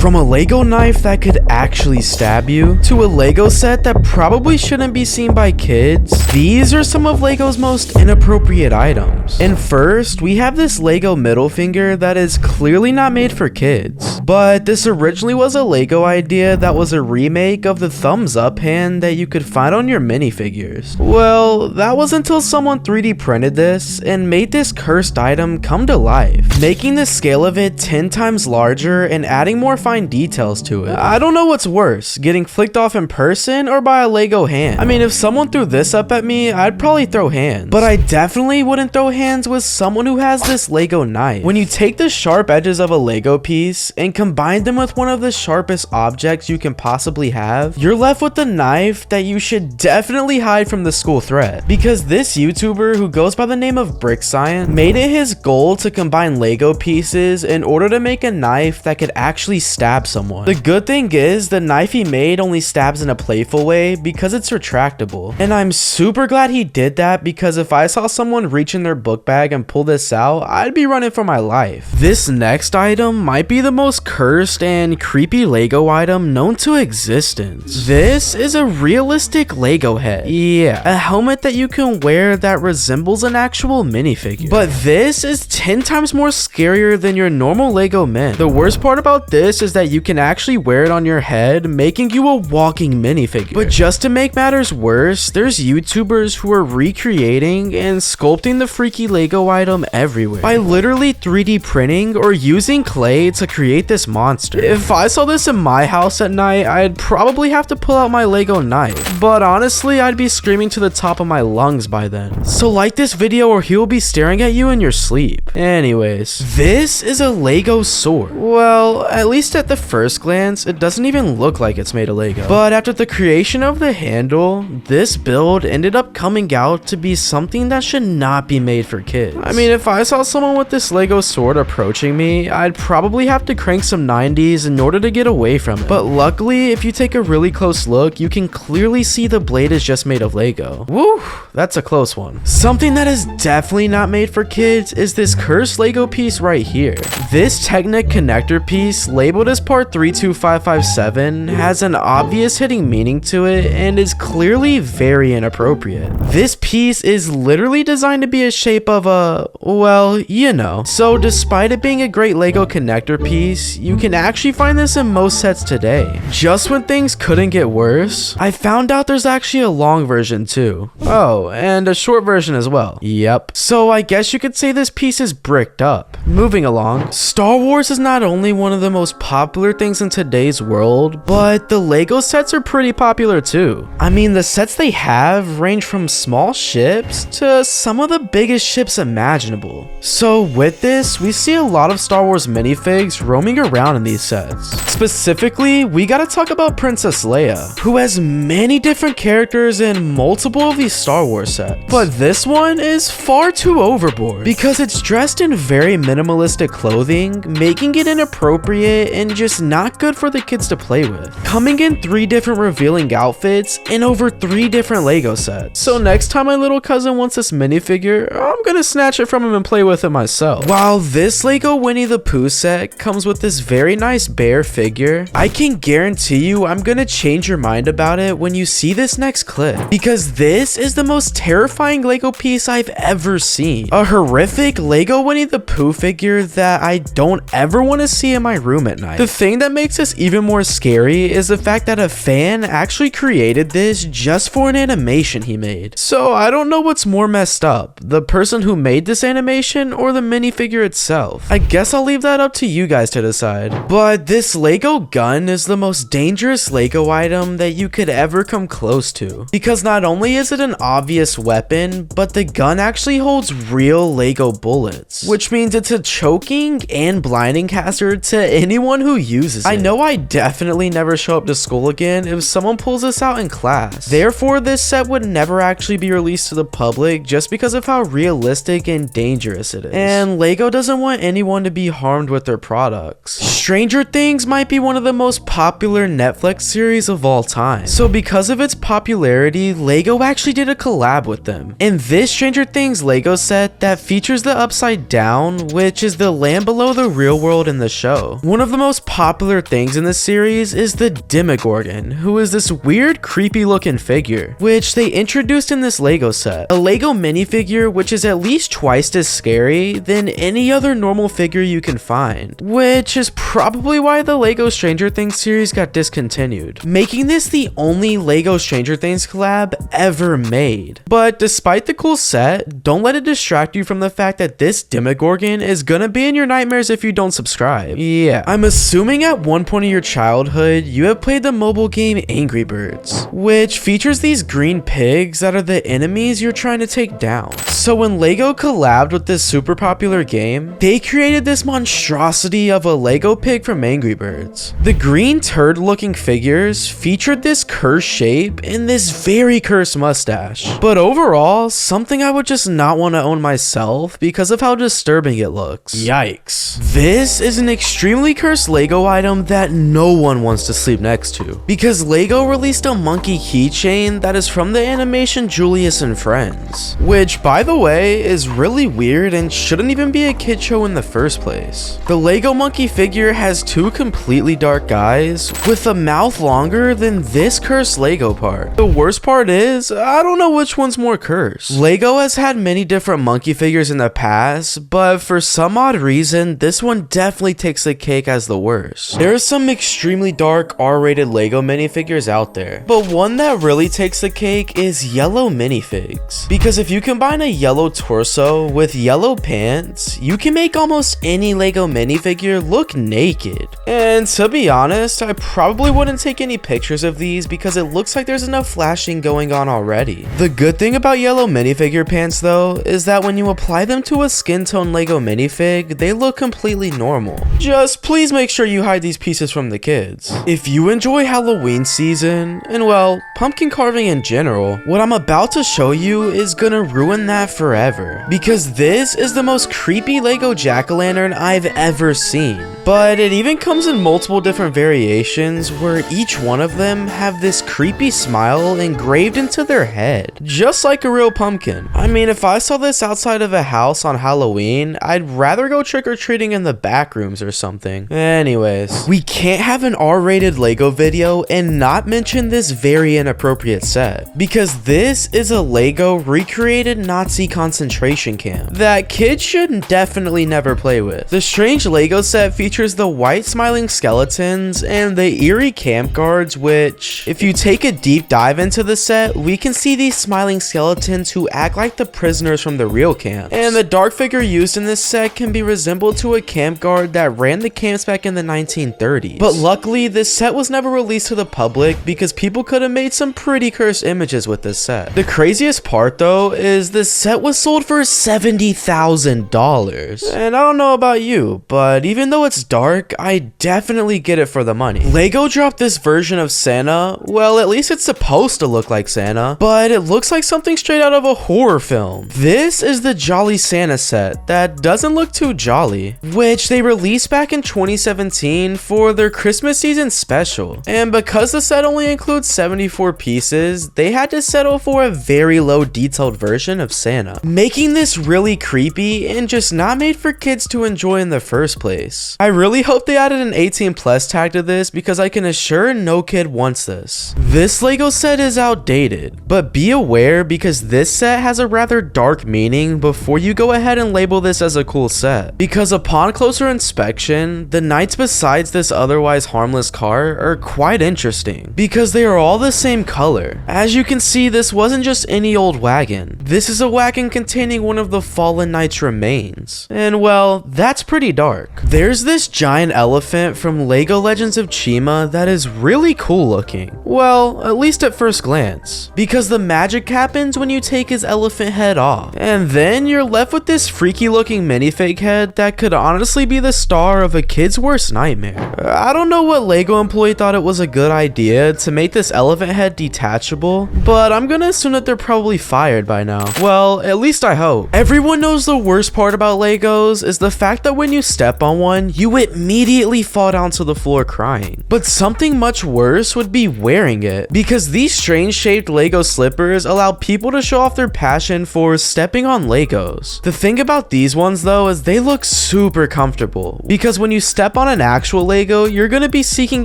From a Lego knife that could actually stab you, to a Lego set that probably shouldn't be seen by kids, these are some of Lego's most inappropriate items. And first, we have this Lego middle finger that is clearly not made for kids. But this originally was a Lego idea that was a remake of the thumbs up hand that you could find on your minifigures. Well, that was until someone 3D printed this and made this cursed item come to life, making the scale of it 10 times larger and adding more fine details to it. I don't know what's worse, getting flicked off in person or by a Lego hand. I mean, if someone threw this up at me, I'd probably throw hands. But I definitely wouldn't throw hands with someone who has this Lego knife. When you take the sharp edges of a Lego piece and combine them with one of the sharpest objects you can possibly have, you're left with a knife that you should definitely hide from the school threat. Because this YouTuber, who goes by the name of BrickScience, made it his goal to combine Lego pieces in order to make a knife that could actually stab someone. The good thing is, the knife he made only stabs in a playful way because it's retractable. And I'm super glad he did that, because if I saw someone reach in their book bag and pull this out, I'd be running for my life. This next item might be the most cursed and creepy Lego item known to existence. This is a realistic Lego head. Yeah, a helmet that you can wear that resembles an actual minifigure. But this is 10 times more scarier than your normal Lego men. The worst part about this is that you can actually wear it on your head, making you a walking minifigure. But just to make matters worse, there's YouTubers who are recreating and sculpting the freaky Lego item everywhere by literally 3D printing or using clay to create this monster. If I saw this in my house at night, I'd probably have to pull out my Lego knife. But honestly, I'd be screaming to the top of my lungs by then. So like this video or he'll be staring at you in your sleep. Anyways, this is a Lego sword. Well, at least at the first glance, it doesn't even look like it's made of Lego. But after the creation of the handle, this build ended up coming out to be something that should not be made for kids. I mean, if I saw someone with this Lego sword approaching me, I'd probably have to crank some 90s in order to get away from it. But luckily, if you take a really close look, you can clearly see the blade is just made of Lego. Woo, that's a close one. Something that is definitely not made for kids is this cursed Lego piece right here. This Technic connector piece, labeled as part 32557, has an obvious hidden meaning to it and is clearly very inappropriate. This piece is literally designed to be a shape of a, well, you know. So despite it being a great Lego connector piece, you can actually find this in most sets today. Just when things couldn't get worse, I found out there's actually a long version too. Oh, and a short version as well. Yep. So I guess you could say this piece is bricked up. Moving along, Star Wars is not only one of the most popular things in today's world, but the Lego sets are pretty popular too. I mean, the sets they have range from small ships to some of the biggest ships imaginable. So with this, we see a lot of Star Wars minifigs roaming around in these sets. Specifically, we gotta talk about Princess Leia, who has many different characters in multiple of these Star Wars sets. But this one is far too overboard because it's dressed in very minimalistic clothing, making it inappropriate and just not good for the kids to play with. Coming in 3 different revealing outfits in over 3 different Lego sets. So next time my little cousin wants this minifigure, I'm gonna snatch it from him and play with it myself. While this Lego Winnie the Pooh set comes with this very nice bear figure, I can guarantee you I'm gonna change your mind about it when you see this next clip, because this is the most terrifying Lego piece I've ever seen. A horrific Lego Winnie the Pooh figure that I don't ever want to see in my room at night. The thing that makes this even more scary is the fact that a fan actually created this just for an animation he made. So I don't know what's more messed up, the person who made this animation or the minifigure itself. I guess I'll leave that up to you guys to decide. But this Lego gun is the most dangerous Lego item that you could ever come close to, because not only is it an obvious weapon, but the gun actually holds real Lego bullets, which means it's a choking and blinding hazard to anyone who uses it. I know I definitely never show up to school again if someone pulls this out in class. Therefore, this set would never actually be released to the public just because of how realistic and dangerous it is. And Lego doesn't want anyone to be harmed with their products. Stranger Things might be one of the most popular Netflix series of all time. So because of its popularity, Lego actually did a collab with them. And this Stranger Things Lego set that features the Upside Down, which is the land below the real world in the show. One of the most most popular things in this series is the Demogorgon, who is this weird, creepy looking figure, which they introduced in this Lego set. A Lego minifigure which is at least twice as scary than any other normal figure you can find, which is probably why the Lego Stranger Things series got discontinued, making this the only Lego Stranger Things collab ever made. But despite the cool set, don't let it distract you from the fact that this Demogorgon is gonna be in your nightmares if you don't subscribe. Yeah, I'm assuming at one point in your childhood, you have played the mobile game Angry Birds, which features these green pigs that are the enemies you're trying to take down. So when Lego collabed with this super popular game, they created this monstrosity of a Lego pig from Angry Birds. The green turd looking figures featured this cursed shape and this very cursed mustache. But overall, something I would just not want to own myself because of how disturbing it looks. Yikes. This is an extremely cursed Lego item that no one wants to sleep next to, because Lego released a monkey keychain that is from the animation Julius and Friends, which by the way is really weird and shouldn't even be a kid show in the first place. The Lego monkey figure has two completely dark eyes with a mouth longer than this cursed Lego part. The worst part is, I don't know which one's more cursed. Lego has had many different monkey figures in the past, but for some odd reason, this one definitely takes the cake as the worst. There are some extremely dark R-rated Lego minifigures out there, but one that really takes the cake is yellow minifigs. Because if you combine a yellow torso with yellow pants, you can make almost any Lego minifigure look naked. And to be honest, I probably wouldn't take any pictures of these because it looks like there's enough flashing going on already. The good thing about yellow minifigure pants though is that when you apply them to a skin tone Lego minifig, they look completely normal. Just please make sure you hide these pieces from the kids. If you enjoy Halloween season, and well, pumpkin carving in general, what I'm about to show you is gonna ruin that forever. Because this is the most creepy Lego jack-o'-lantern I've ever seen. But it even comes in multiple different variations where each one of them have this creepy smile engraved into their head, just like a real pumpkin. I mean, if I saw this outside of a house on Halloween, I'd rather go trick-or-treating in the back rooms or something. Anyways, we can't have an R-rated Lego video and not mention this very inappropriate set, because this is a Lego recreated Nazi concentration camp that kids should definitely never play with. The strange Lego set features the white smiling skeletons and the eerie camp guards, which, if you take a deep dive into the set, we can see these smiling skeletons who act like the prisoners from the real camps. And the dark figure used in this set can be resembled to a camp guard that ran the camps back in the 1930s. But luckily, this set was never released to the public because people could have made some pretty cursed images with this set. The craziest part though is this set was sold for $70,000. And I don't know about you, but even though it's dark, I definitely get it for the money. Lego dropped this version of Santa. Well, at least it's supposed to look like Santa, but it looks like something straight out of a horror film. This is the Jolly Santa set that doesn't look too jolly, which they released back in 2017 for their Christmas season special. And because the set only includes 74 pieces, they had to settle for a very low detailed version of Santa, making this really creepy and just not made for kids to enjoy in the first place. I really hope they added an 18+ tag to this because I can assure no kid wants this. This Lego set is outdated, but be aware because this set has a rather dark meaning before you go ahead and label this as a cool set. Because upon closer inspection, the knights besides this otherwise harmless car are quite interesting because they are all the same color. As you can see, this wasn't just any old wagon. This is a wagon containing one of the fallen knights' remains. And well, that's pretty dark. There's this giant elephant from Lego Legends of Chima that is really cool looking. Well, at least at first glance. Because the magic happens when you take his elephant head off. And then you're left with this freaky looking minifig head that could honestly be the star of a kid's worst nightmare. I don't know what Lego employee thought it was a good idea to make this elephant head detachable, but I'm gonna assume that they're probably fired by now. Well, at least I hope. Everyone knows the worst part about Legos is the fact that when you step on one, you immediately fall down to the floor crying. But something much worse would be wearing it, because these strange shaped Lego slippers allow people to show off their passion for stepping on Legos. The thing about these ones though is they look super comfortable, because when you step on want an actual Lego, you're gonna be seeking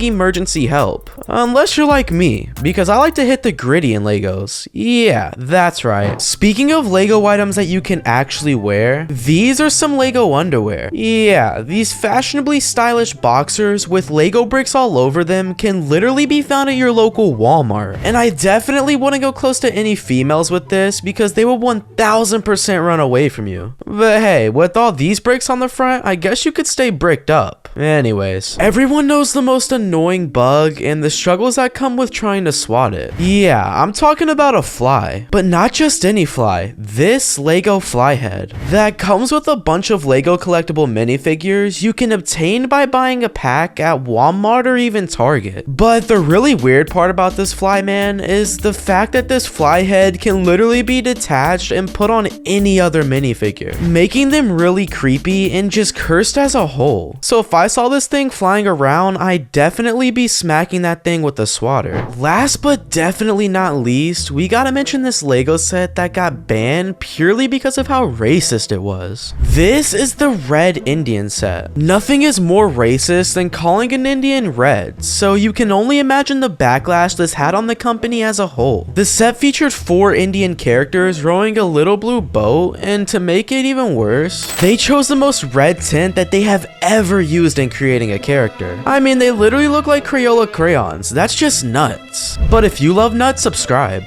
emergency help. Unless you're like me, because I like to hit the gritty in Legos. Yeah, that's right. Speaking of Lego items that you can actually wear, these are some Lego underwear. Yeah, these fashionably stylish boxers with Lego bricks all over them can literally be found at your local Walmart. And I definitely wouldn't go close to any females with this because they will 1000% run away from you. But hey, with all these bricks on the front, I guess you could stay bricked up. Anyways, everyone knows the most annoying bug and the struggles that come with trying to swat it. Yeah, I'm talking about a fly, but not just any fly, this Lego fly head that comes with a bunch of Lego collectible minifigures you can obtain by buying a pack at Walmart or even Target. But the really weird part about this fly, man, is the fact that this fly head can literally be detached and put on any other minifigure, making them really creepy and just cursed as a whole. So if I saw this thing flying around, I'd definitely be smacking that thing with a swatter. Last but definitely not least, we gotta mention this Lego set that got banned purely because of how racist it was. This is the Red Indian set. Nothing is more racist than calling an Indian red, so you can only imagine the backlash this had on the company as a whole. The set featured 4 Indian characters rowing a little blue boat, and to make it even worse, they chose the most red tint that they have ever used in creating a character. I mean, they literally look like Crayola crayons. That's just nuts. But if you love nuts, subscribe.